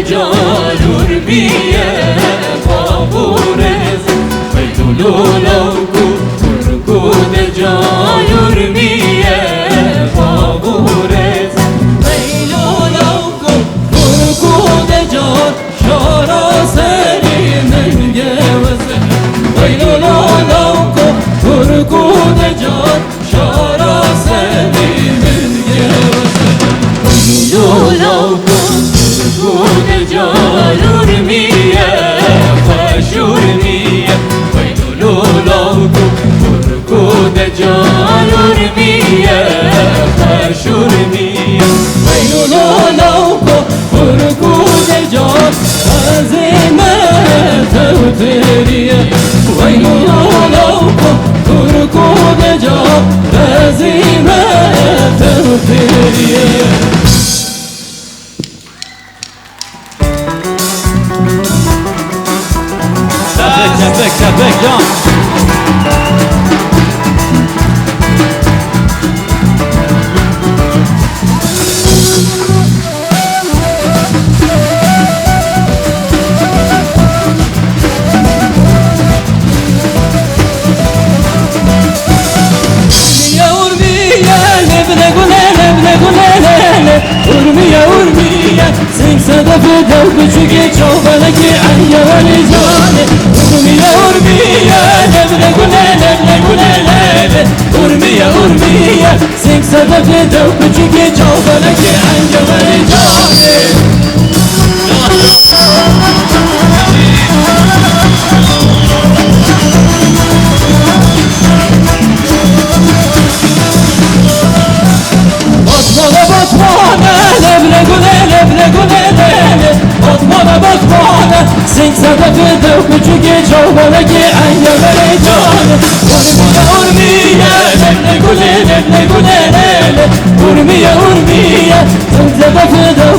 جالور بیه بابورز ویدولولوکو ترکود جالور بیه بابورز ویدولوکو ترکود جال شارا سری من گوزه ویدولوکو ترکود جال شارا سری من گوزه ویدولوکو ترکود جالور میه خشور میه ویدولوکو ترکود جالور میه خشور میه ویدولوکو ترکود جال عزیمه توتریه ویدولوکو ترکود جال عزیمه توتریه Şebek can. Urmiye Sing sadafı dev küçük çobanaki ayyavali cane Urmiye Nevne gune leve Urmiye Sing sadafı dev küçük çobanaki ayyavali cane Sing sadafı dev küçük çobanaki ayyavali cane Urmiye Nevne gune leve Urmiye Sing sadafı dev